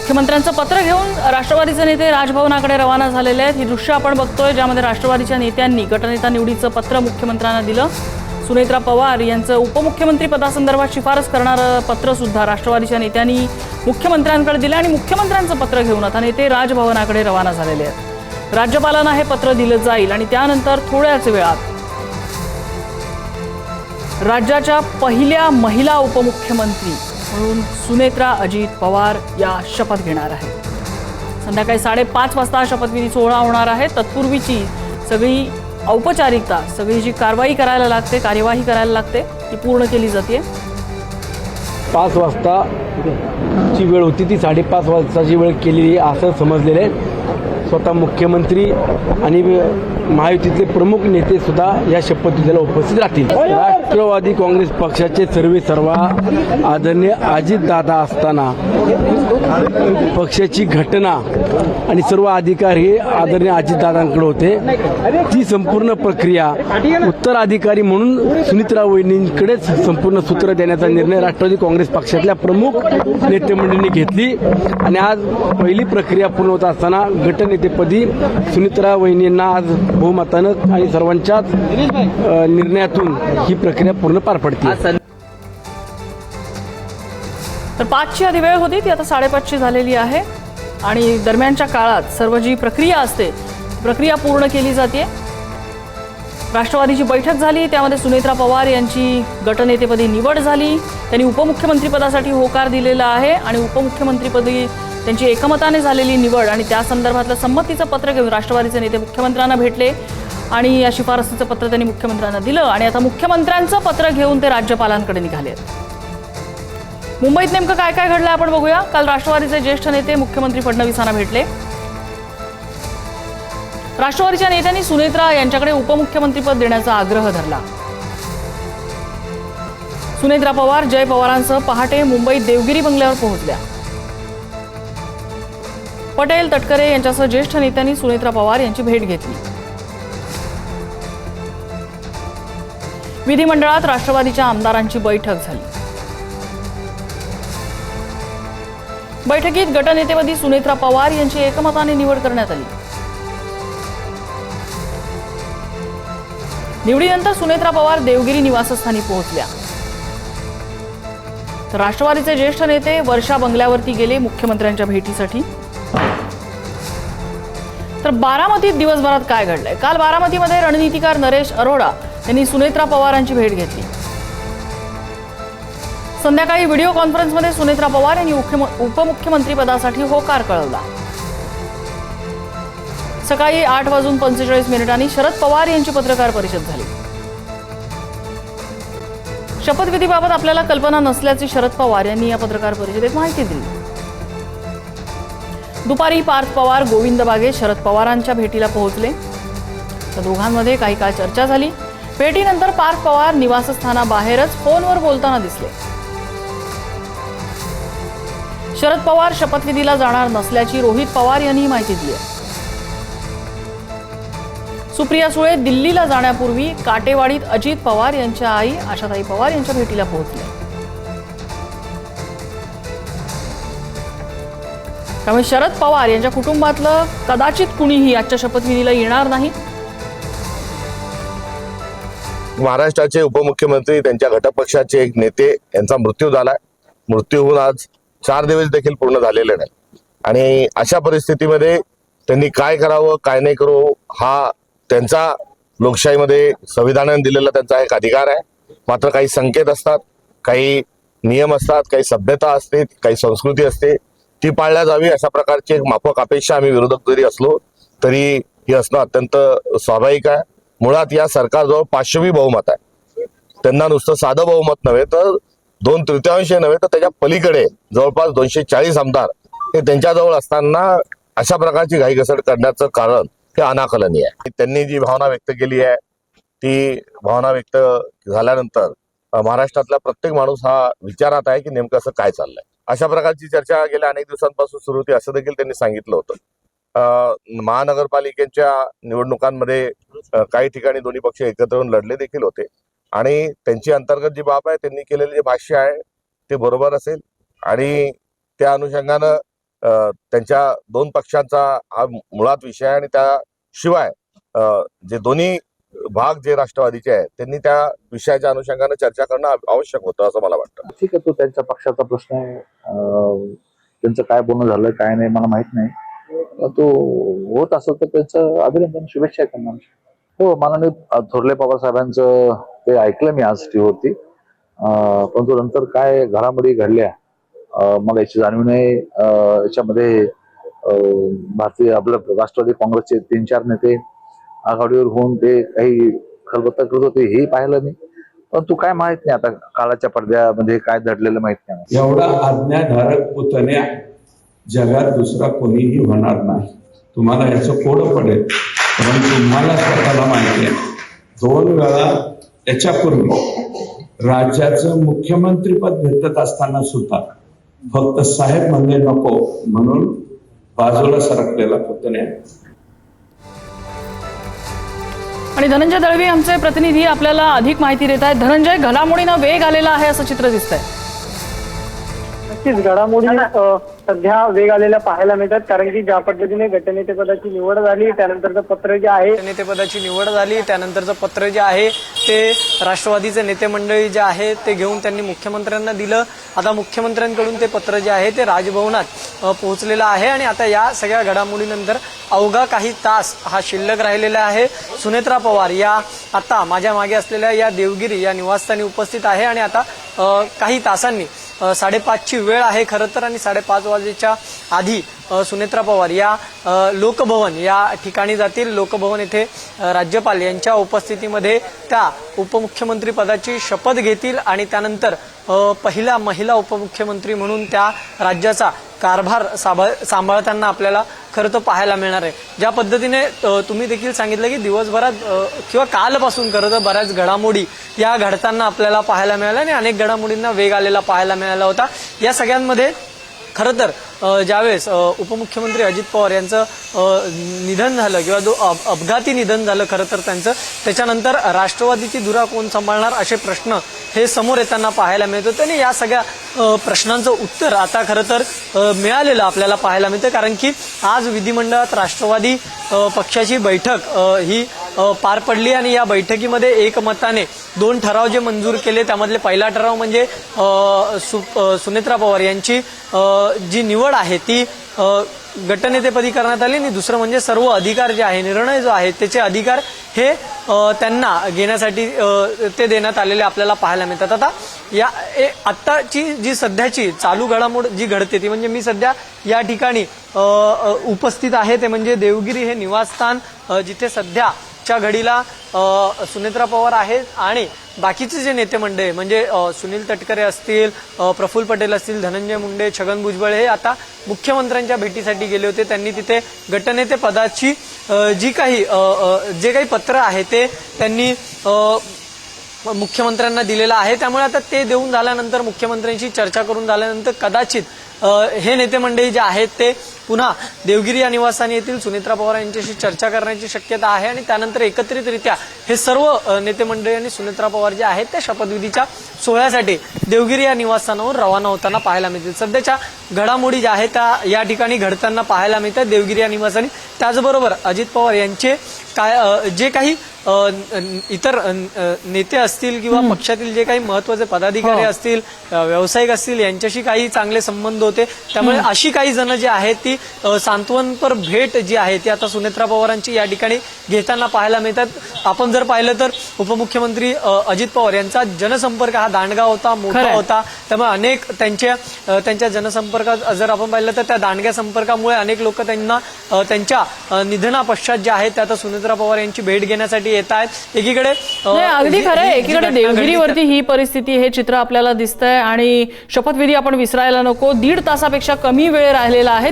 मुख्यमंत्र्यांचं पत्र घेऊन राष्ट्रवादीचे नेते राजभवनाकडे रवाना झालेले आहेत। ही दृश्य आपण बघतोय ज्यामध्ये राष्ट्रवादीच्या नेत्यांनी गटनेता निवडीचं पत्र मुख्यमंत्र्यांना दिलं। सुनेत्रा पवार यांचं उपमुख्यमंत्री पदासंदर्भात शिफारस करणारं पत्र सुद्धा राष्ट्रवादीच्या नेत्यांनी मुख्यमंत्र्यांकडे दिलं आणि मुख्यमंत्र्यांचं पत्र घेऊन आता नेते राजभवनाकडे रवाना झालेले आहेत। राज्यपालांना हे पत्र दिलं जाईल आणि त्यानंतर थोड्याच वेळात राज्याच्या पहिल्या महिला उपमुख्यमंत्री म्हणून सुनेत्रा अजित पवार या शपथ घेणार आहेत। संध्याकाळी 5:30 वाजता शपथविधी सोहळा होणार आहे। तत्पूर्वीची सगळी औपचारिकता, सगळी जी कार्यवाही करायला लागते ती पूर्ण केली जाते। 5 वाजताची वेळ होती, ती 5:30 वाजताची वेळ केली असं समजलेले स्वतः मुख्यमंत्री आणि महायुतीतले प्रमुख नेते सुद्धा या शपथविधीला उपस्थित राहतील। राष्ट्रवादी काँग्रेस पक्षाचे सर्वेसर्वा आदरणीय अजितदादा असताना पक्षाची घटना आणि सर्व अधिकार हे आदरणीय अजितदादांकडे होते। ती संपूर्ण प्रक्रिया उत्तराधिकारी म्हणून सुनेत्रा वहिनींकडेच संपूर्ण सूत्र देण्याचा निर्णय राष्ट्रवादी काँग्रेस पक्षातल्या प्रमुख नेतेमंडळींनी घेतली आणि आज पहिली प्रक्रिया पूर्ण होत असताना गटनेतेपदी सुनेत्रा वहिनींना आज बहुमतानं आणि सर्वांच्याच निर्णयातून ही प्रक्रिया पूर्ण पार पडते। तर 5ची आधी वेळ होती, ती आता 5:30ची झालेली आहे आणि दरम्यानच्या काळात सर्व जी प्रक्रिया असते प्रक्रिया पूर्ण केली जाते। राष्ट्रवादीची बैठक झाली, त्यामध्ये सुनेत्रा पवार यांची गटनेतेपदी निवड झाली। त्यांनी उपमुख्यमंत्रीपदासाठी होकार दिलेला आहे आणि उपमुख्यमंत्रीपदी त्यांची एकमताने झालेली निवड आणि त्या संदर्भातलं संमतीचं पत्र घेऊन राष्ट्रवादीचे नेते मुख्यमंत्र्यांना भेटले आणि या शिफारसीचं पत्र त्यांनी मुख्यमंत्र्यांना दिलं आणि आता मुख्यमंत्र्यांचं पत्र घेऊन ते राज्यपालांकडे निघाले आहेत। मुंबईत नेमकं काय काय घडलं आपण बघूया। काल राष्ट्रवादीचे ज्येष्ठ नेते मुख्यमंत्री फडणवीसांना भेटले। राष्ट्रवादीच्या नेत्यांनी सुनेत्रा यांच्याकडे उपमुख्यमंत्रीपद देण्याचा आग्रह धरला। सुनेत्रा पवार जय पवारांसह पहाटे मुंबईत देवगिरी बंगल्यावर पोहोचल्या। पटेल, तटकरे यांच्यासह ज्येष्ठ नेत्यांनी सुनेत्रा पवार यांची भेट घेतली। विधिमंडळात राष्ट्रवादीच्या आमदारांची बैठक झाली। बैठकीत गटनेतेपदी सुनेत्रा पवार यांची एकमताने निवड करण्यात आली। निवडीनंतर सुनेत्रा पवार देवगिरी निवासस्थानी पोहोचल्या तर राष्ट्रवादीचे ज्येष्ठ नेते वर्षा बंगल्यावरती गेले मुख्यमंत्र्यांच्या भेटीसाठी। तर बारामतीत दिवसभरात काय घडलंय? काल बारामतीमध्ये रणनीतिकार नरेश अरोडा यांनी सुनेत्रा पवारांची भेट घेतली। संध्याकाळी व्हिडिओ कॉन्फरन्समध्ये सुनेत्रा पवार यांनी उपमुख्यमंत्री पदासाठी होकार कळवला। सकाळी 8:45 शरद पवार यांची पत्रकार परिषद झाली। शपथविधीबाबत आपल्याला कल्पना नसल्याची शरद पवार यांनी या पत्रकार परिषदेत माहिती दिली। दुपारी पार्थ पवार गोविंद बागे शरद पवारांच्या भेटीला पोहोचले तर दोघांमध्ये काही काळ चर्चा झाली। भेटीनंतर पार्थ पवार निवासस्थानाबाहेरच फोनवर बोलताना दिसले। शरद पवार शपथविधीला जाणार नसल्याची रोहित पवार यांनी माहिती दिली। सुप्रिया सुळे दिल्लीला जाण्यापूर्वी काटेवाडीत अजित पवार यांच्या आई आशाताई पवार यांच्या भेटीला पोहोचले। त्यामुळे शरद पवार यांच्या कुटुंबातलं कदाचित कुणीही आजच्या शपथविधीला येणार नाही। महाराष्ट्राचे उपमुख्यमंत्री, त्यांच्या घटकपक्षाचे एक नेते यांचा मृत्यू झालाय। मृत्यू होऊन आज 4 दिवस देखील पूर्ण झालेले नाही आणि अशा परिस्थितीमध्ये त्यांनी काय करावं काय नाही करावं हा त्यांचा लोकशाहीमध्ये संविधानाने दिलेला त्यांचा एक अधिकार आहे। मात्र काही संकेत असतात, काही नियम असतात, काही सभ्यता असते, काही संस्कृती असते, ती पाळल्या जावी अशा प्रकारची एक माफक अपेक्षा आम्ही विरोधक जरी असलो तरी ही असणं अत्यंत स्वाभाविक आहे। मुळात या सरकारजवळ 500 बहुमत आहे। त्यांना नुसतं साधं बहुमत नव्हे तर 2/3 नव्हे तर त्याच्या पलीकडे जवळपास 240 आमदार हे त्यांच्याजवळ असताना अशा प्रकारची घाईघसड करण्याचं कारण हे अनाकलनीय आहे। त्यांनी जी भावना व्यक्त केली आहे ती भावना व्यक्त झाल्यानंतर महाराष्ट्रातला प्रत्येक माणूस हा विचारात आहे की नेमकं असं काय चाललंय। अशा प्रकारची चर्चा गेल्या अनेक दिवसांपासून सुरू होती असं देखील त्यांनी सांगितलं होतं। महानगरपालिकेच्या निवडणुकांमध्ये काही ठिकाणी दोन्ही पक्ष एकत्र येऊन लढले देखील होते आणि त्यांची अंतर्गत जी बाब आहे, त्यांनी केलेले जे भाष्य आहे ते बरोबर असेल आणि त्या अनुषंगानं त्यांच्या दोन पक्षांचा हा मुळात विषय आहे आणि त्याशिवाय जे दोन्ही भाग जे राष्ट्रवादीचे आहेत त्यांनी त्या विषयाच्या अनुषंगाने चर्चा करणं आवश्यक होतं असं मला वाटतं. ठीक आहे, तो त्यांच्या पक्षाचा प्रश्न आहे. त्यांचं काय बोलणं झालं काय नाही मला माहित नाही. तो होत असत तर त्यांचं अभिनंदन, शुभेच्छा आहे त्यांना. हो, माननीय थोरले पवार साहेबांचं ते ऐकलं मी आज टीव्हीवरती. परंतु नंतर काय घडामोडी घडल्या मला याची जाणीव नाही. याच्यामध्ये भारतीय आपलं राष्ट्रवादी काँग्रेसचे 3-4 नेते आघाडीवर होऊन ते काही खलबत्ता करत होते हे पाहिलं नाही. परंतु काय माहित नाही, आता काळाच्या पडद्यामध्ये काय दडलेलं माहित नाही. एवढा आज्ञाधारक पुतण्या जगात दुसरा कोणीही होणार नाही. तुम्हाला याचं कोड पडेल, परंतु मला स्वतःला माहिती आहे 2 वेळा याच्यापूर्वी राज्याचं मुख्यमंत्रीपद भेटत असताना सुद्धा फक्त साहेब म्हणले नको म्हणून बाजूला सरकलेला पुतण्या. आणि धनंजय दळवी आमचे प्रतिनिधी आपल्याला अधिक माहिती देत आहेत. धनंजय, घडामोडींना वेग आलेला आहे असं चित्र दिसतंय. नक्कीच घडामोडी सध्या वेग आलेल्या पाहायला मिळतात, कारण की ज्या पद्धतीने गटनेतेपदाची निवड झाली त्यानंतरचं पत्र जे आहे नेतेपदाची निवड झाली त्यानंतरचं पत्र जे आहे ते राष्ट्रवादीचे नेते मंडळी जे आहे ते घेऊन त्यांनी मुख्यमंत्र्यांना दिलं. आता मुख्यमंत्र्यांकडून ते पत्र जे आहे ते राजभवनात पोहोचलेलं आहे आणि आता या सगळ्या घडामोडीनंतर अवघा काही तास हा शिल्लक राहिलेला आहे. सुनेत्रा पवार या आता माझ्या मागे असलेल्या या देवगिरी या निवासस्थानी उपस्थित आहे आणि आता काही तासांनी 5:30ची वेळ आहे खरं तर आणि 5:30 वाजेच्या आधी सुनेत्रा पवार या लोकभवन या ठिकाणी जातील. लोकभवन येथे राज्यपाल यांच्या उपस्थितीमध्ये त्या उपमुख्यमंत्री पदाची शपथ घेतील आणि त्यानंतर पहिला महिला उपमुख्यमंत्री म्हणून त्या राज्याचा कारभार सांभाळताना आपल्याला खरं तर पाहायला मिळणार आहे. ज्या पद्धतीने तुम्ही देखील सांगितलं की दिवसभरात किंवा कालपासून खरं तर बऱ्याच घडामोडी या घडताना आपल्याला पाहायला मिळाल्या आणि अनेक घडामोडींना वेग आलेला पाहायला मिळाला होता. या सगळ्यांमध्ये खरं तर ज्यावेळेस उपमुख्यमंत्री अजित पवार यांचं निधन झालं किंवा जो अपघाती निधन झालं खरं तर त्यांचं, त्याच्यानंतर राष्ट्रवादीची धुरा कोण सांभाळणार असे प्रश्न हे समोर येताना पाहायला मिळत होते आणि या सगळ्या प्रश्नांचं उत्तर आता खरं तर मिळालेलं आपल्याला पाहायला मिळतं. कारण की आज विधिमंडळात राष्ट्रवादी पक्षाची बैठक ही पार पडली आणि या बैठकीमध्ये एकमताने 2 ठराव जे मंजूर केले त्यामधले पहिला ठराव म्हणजे सुनेत्रा पवार यांची जी निवड आहे ती गटनेतेपदी करण्यात आली आणि दुसरं म्हणजे सर्व अधिकार जे आहे निर्णय जो आहे त्याचे अधिकार हे त्यांना घेण्यासाठी ते देण्यात आलेले आपल्याला पाहायला मिळतात. आता या आत्ताची जी सध्याची चालू घडामोड जी घडते ती म्हणजे मी सध्या या ठिकाणी उपस्थित आहे ते म्हणजे देवगिरी हे निवासस्थान जिथे सध्याच्या घडीला सुनेत्रा पवार आहेत आणि बाकीचे जे नेते मंडळी म्हणजे सुनील तटकरे असतील, प्रफुल्ल पटेल असतील, धनंजय मुंडे, छगन भुजबळ हे आता मुख्यमंत्र्यांच्या भेटीसाठी गेले होते. त्यांनी तिथे गटनेते पदाची जे काही पत्र आहे ते त्यांनी मुख्यमंत्र्यांना दिलेलं आहे. त्यामुळे आता ते देऊन झाल्यानंतर मुख्यमंत्र्यांशी चर्चा करून झाल्यानंतर कदाचित हे नेते मंडळी जे आहेत ते पुन्हा देवगिरी या निवासस्थानी येतील, सुनेत्रा पवार यांच्याशी चर्चा करण्याची शक्यता आहे आणि त्यानंतर एकत्रितरित्या हे सर्व नेते मंडळी आणि सुनेत्रा पवार जे आहेत त्या शपथविधीच्या सोहळ्यासाठी देवगिरी या निवासस्थानावर रवाना होताना पाहायला मिळतील. सध्याच्या घडामोडी ज्या आहेत त्या या ठिकाणी घडताना पाहायला मिळतात देवगिरी या निवासस्थानी. त्याचबरोबर अजित पवार यांचे जे काही इतर नेते असतील किंवा पक्षातील जे काही महत्वाचे पदाधिकारी असतील, व्यावसायिक असतील यांच्याशी काही चांगले संबंध होते. त्यामुळे अशी काही जण जी आहेत ती सांत्वनपर भेट जी आहे ती आता सुनेत्रा पवारांची या ठिकाणी घेताना पाहायला मिळतात. आपण जर पाहिलं तर उपमुख्यमंत्री अजित पवार यांचा जनसंपर्क हा दांडगा होता, मोठा होता. त्यामुळे अनेक त्यांच्या जनसंपर्कात जर आपण पाहिलं तर त्या दांडग्या संपर्कामुळे अनेक लोक त्यांना त्यांच्या निधनापश्चात जे आहेत ते आता सुनेत्रा पवार यांची भेट घेण्यासाठी येत आहेत. एकीकडे अगदी खरं आहे, एकीकडे देवगिरीवरती ही परिस्थिती हे चित्र आपल्याला दिसतंय आणि शपथविधी आपण विसरायला नको. 1.5 तासापेक्षा कमी वेळ राहिलेला आहे.